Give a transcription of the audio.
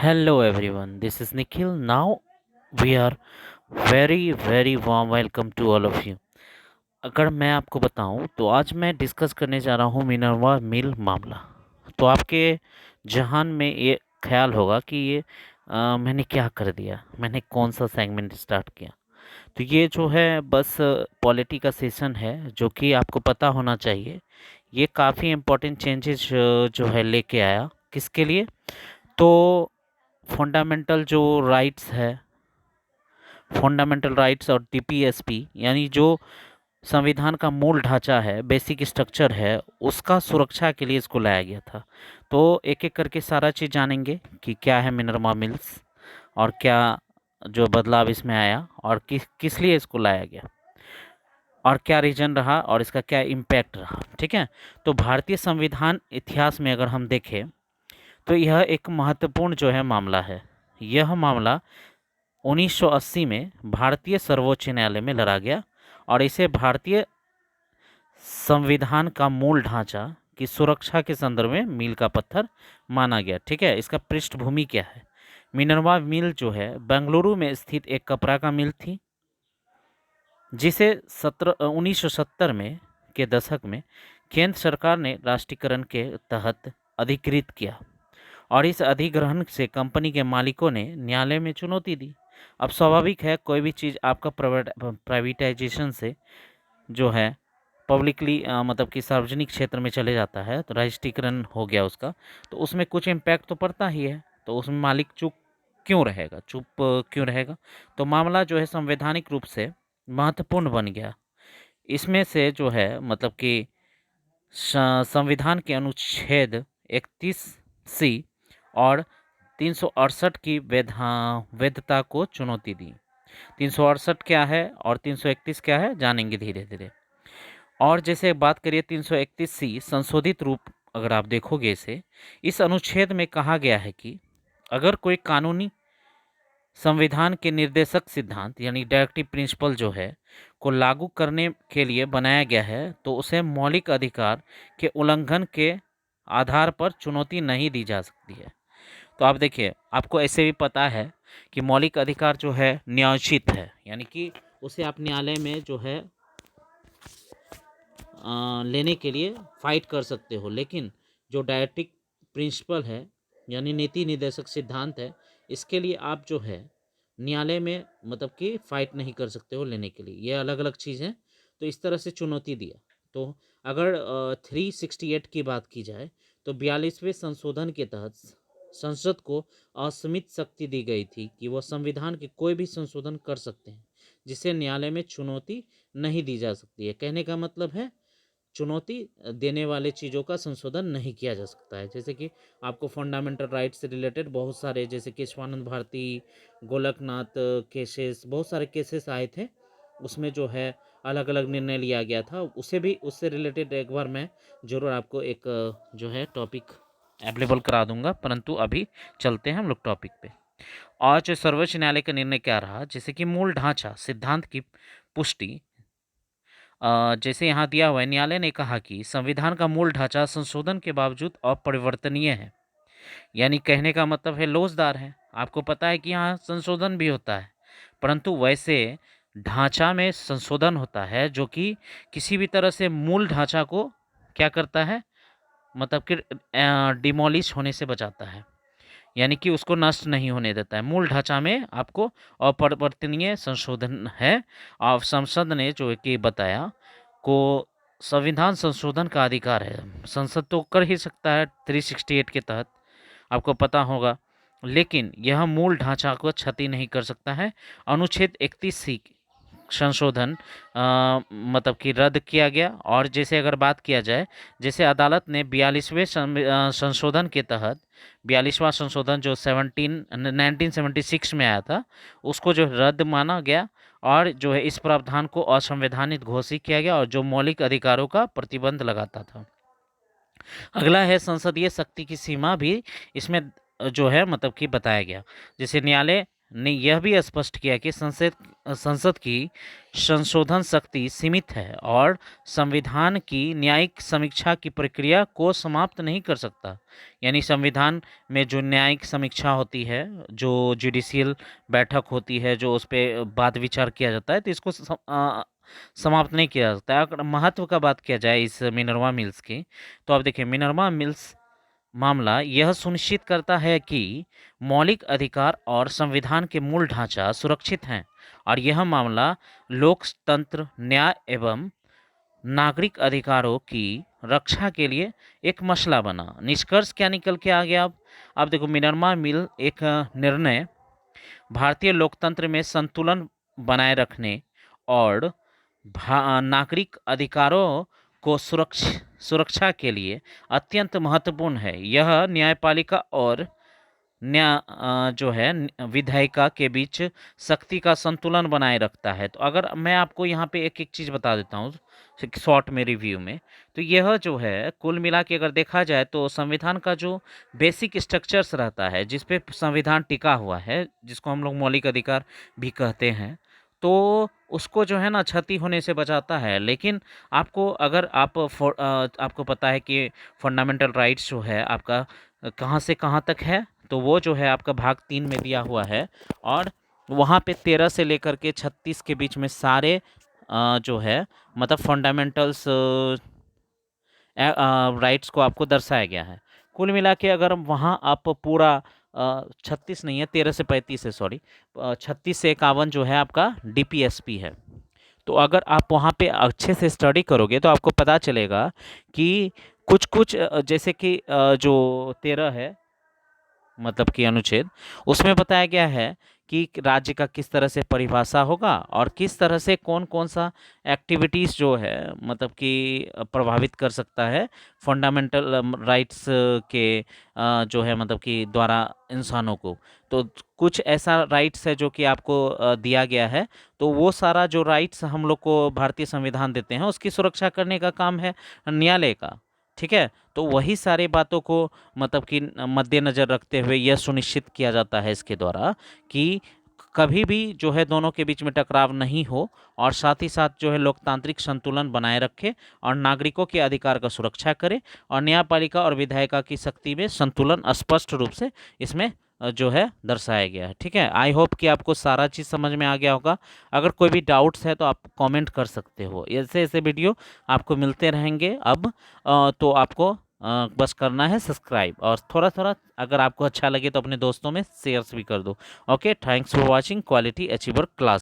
Hello everyone, this is Nikhil. Now we are very warm welcome to all of you. अगर मैं आपको बताऊं तो आज मैं डिस्कस करने जा रहा हूं मिनरवा मिल मामला। तो आपके जहान में ये ख्याल होगा कि ये मैंने क्या कर दिया, मैंने कौन सा सेगमेंट स्टार्ट किया। तो ये जो है बस पॉलिटी का सेशन है जो कि आपको पता होना चाहिए। ये काफ़ी इम्पोर्टेंट चेंजेस जो है लेके आया किसके लिए। तो फंडामेंटल जो राइट्स है, फंडामेंटल राइट्स और टीपीएसपी यानी जो संविधान का मूल ढांचा है, बेसिक स्ट्रक्चर है, उसका सुरक्षा के लिए इसको लाया गया था। तो एक एक करके सारा चीज़ जानेंगे कि क्या है मिनर्वा मिल्स और क्या जो बदलाव इसमें आया और किस किस लिए इसको लाया गया और क्या रीजन रहा और इसका क्या इम्पैक्ट रहा। ठीक है। तो भारतीय संविधान इतिहास में अगर हम देखें तो यह एक महत्वपूर्ण जो है मामला है। यह मामला 1980 में भारतीय सर्वोच्च न्यायालय में लड़ा गया और इसे भारतीय संविधान का मूल ढांचा की सुरक्षा के संदर्भ में मील का पत्थर माना गया। ठीक है। इसका पृष्ठभूमि क्या है। मिनर्वा मिल जो है बेंगलुरु में स्थित एक कपड़ा का मिल थी जिसे 1970 में के दशक में केंद्र सरकार ने राष्ट्रीयकरण के तहत अधिकृत किया और इस अधिग्रहण से कंपनी के मालिकों ने न्यायालय में चुनौती दी। अब स्वाभाविक है कोई भी चीज़ आपका प्राइवेटाइजेशन से जो है पब्लिकली मतलब कि सार्वजनिक क्षेत्र में चले जाता है तो राष्ट्रीयकरण हो गया उसका, तो उसमें कुछ इम्पैक्ट तो पड़ता ही है। तो उसमें मालिक चुप क्यों रहेगा। तो मामला जो है संवैधानिक रूप से महत्वपूर्ण बन गया। इसमें से जो है मतलब कि संविधान के अनुच्छेद 31C और 368 की वैधता को चुनौती दी। 368 क्या है और 331 क्या है जानेंगे धीरे धीरे। और जैसे बात करिए 331C संशोधित रूप, अगर आप देखोगे इसे, इस अनुच्छेद में कहा गया है कि अगर कोई कानूनी संविधान के निर्देशक सिद्धांत यानी डायरेक्टिव प्रिंसिपल जो है को लागू करने के लिए बनाया गया है तो उसे मौलिक अधिकार के उल्लंघन के आधार पर चुनौती नहीं दी जा सकती है। तो आप देखिए, आपको ऐसे भी पता है कि मौलिक अधिकार जो है न्यायोचित है, यानी कि उसे आप न्यायालय में जो है लेने के लिए फाइट कर सकते हो। लेकिन जो डायरेक्टिव प्रिंसिपल है यानी नीति निर्देशक सिद्धांत है, इसके लिए आप जो है न्यायालय में मतलब कि फाइट नहीं कर सकते हो लेने के लिए। ये अलग अलग चीज़ है। तो इस तरह से चुनौती दिया। तो अगर 368 की बात की जाए तो 42वें संशोधन के तहत संसद को असीमित शक्ति दी गई थी कि वह संविधान के कोई भी संशोधन कर सकते हैं जिसे न्यायालय में चुनौती नहीं दी जा सकती है। कहने का मतलब है चुनौती देने वाले चीज़ों का संशोधन नहीं किया जा सकता है। जैसे कि आपको फंडामेंटल राइट से रिलेटेड बहुत सारे, जैसे केशवानंद भारती, गोलकनाथ केसेस, बहुत सारे केसेस आए थे। उसमें जो है अलग अलग निर्णय लिया गया था। उससे रिलेटेड एक बार मैं ज़रूर आपको एक जो है टॉपिक अवेलेबल करा दूंगा। परंतु अभी चलते हैं हम लोग टॉपिक पे। आज सर्वोच्च न्यायालय का निर्णय क्या रहा, जैसे कि मूल ढांचा सिद्धांत की पुष्टि। जैसे यहाँ दिया हुआ है, न्यायालय ने कहा कि संविधान का मूल ढांचा संशोधन के बावजूद अपरिवर्तनीय है। यानी कहने का मतलब है लोजदार है। आपको पता है कि यहाँ संशोधन भी होता है, परंतु वैसे ढांचा में संशोधन होता है जो कि किसी भी तरह से मूल ढांचा को क्या करता है, मतलब कि डिमोलिश होने से बचाता है, यानी कि उसको नष्ट नहीं होने देता है। मूल ढांचा में आपको अपरिवर्तनीय संशोधन है। और संसद ने जो कि बताया को संविधान संशोधन का अधिकार है, संसद तो कर ही सकता है 368 के तहत, आपको पता होगा। लेकिन यह मूल ढांचा को क्षति नहीं कर सकता है। अनुच्छेद 31C संशोधन मतलब कि रद्द किया गया। और जैसे अगर बात किया जाए, जैसे अदालत ने 42वें संशोधन के तहत 42वां संशोधन जो 1976 में आया था, उसको जो रद्द माना गया और जो है इस प्रावधान को असंवैधानिक घोषित किया गया और जो मौलिक अधिकारों का प्रतिबंध लगाता था। अगला है संसदीय शक्ति की सीमा भी इसमें जो है मतलब कि बताया गया। जैसे न्यायालय ने यह भी स्पष्ट किया कि संसद संसद की संशोधन शक्ति सीमित है और संविधान की न्यायिक समीक्षा की प्रक्रिया को समाप्त नहीं कर सकता। यानी संविधान में जो न्यायिक समीक्षा होती है, जो जुडिशियल बैठक होती है, जो उस पे बात विचार किया जाता है, तो इसको समाप्त नहीं किया जा सकता है। अगर महत्व का बात किया जाए इस मिनर्वा मिल्स की, तो आप देखिए मिनर्वा मिल्स मामला यह सुनिश्चित करता है कि मौलिक अधिकार और संविधान के मूल ढांचा सुरक्षित हैं और यह मामला लोकतंत्र, न्याय एवं नागरिक अधिकारों की रक्षा के लिए एक मसला बना। निष्कर्ष क्या निकल के आ गया? अब देखो मिनर्वा मिल एक निर्णय भारतीय लोकतंत्र में संतुलन बनाए रखने और नागरिक अधिकारों को सुरक्षा के लिए अत्यंत महत्वपूर्ण है। यह न्यायपालिका और जो है विधायिका के बीच शक्ति का संतुलन बनाए रखता है। तो अगर मैं आपको यहाँ पे एक एक चीज़ बता देता हूँ शॉर्ट में रिव्यू में, तो यह जो है कुल मिला के अगर देखा जाए तो संविधान का जो बेसिक स्ट्रक्चर्स रहता है जिस पे संविधान टिका हुआ है, जिसको हम लोग मौलिक अधिकार भी कहते हैं, तो उसको जो है ना क्षति होने से बचाता है। लेकिन आपको अगर आपको पता है कि फंडामेंटल राइट्स जो है आपका कहाँ से कहाँ तक है, तो वो जो है आपका भाग 3 में दिया हुआ है और वहाँ पे 13 से लेकर के 36 के बीच में सारे जो है मतलब फंडामेंटल्स राइट्स को आपको दर्शाया गया है। कुल मिला के अगर वहाँ आप पूरा 36 नहीं है, 13 से 35 है, सॉरी, 36 से 51 जो है आपका डीपीएसपी है। तो अगर आप वहाँ पे अच्छे से स्टडी करोगे तो आपको पता चलेगा कि कुछ कुछ जैसे कि जो 13 है मतलब कि अनुच्छेद, उसमें बताया गया है कि राज्य का किस तरह से परिभाषा होगा और किस तरह से कौन कौन सा एक्टिविटीज़ जो है मतलब कि प्रभावित कर सकता है फंडामेंटल राइट्स के जो है मतलब कि द्वारा इंसानों को। तो कुछ ऐसा राइट्स है जो कि आपको दिया गया है, तो वो सारा जो राइट्स हम लोग को भारतीय संविधान देते हैं उसकी सुरक्षा करने का काम है न्यायालय का। ठीक है, तो वही सारे बातों को मतलब कि मद्देनज़र रखते हुए यह सुनिश्चित किया जाता है इसके द्वारा कि कभी भी जो है दोनों के बीच में टकराव नहीं हो और साथ ही साथ जो है लोकतांत्रिक संतुलन बनाए रखे और नागरिकों के अधिकार का सुरक्षा करे और न्यायपालिका और विधायिका की शक्ति में संतुलन स्पष्ट रूप से इसमें जो है दर्शाया गया है। ठीक है, आई होप कि आपको सारा चीज़ समझ में आ गया होगा। अगर कोई भी डाउट्स है तो आप कमेंट कर सकते हो। ऐसे ऐसे वीडियो आपको मिलते रहेंगे। अब तो आपको बस करना है सब्सक्राइब और थोड़ा थोड़ा अगर आपको अच्छा लगे तो अपने दोस्तों में शेयर्स भी कर दो। Okay, thanks for watching quality achiever class.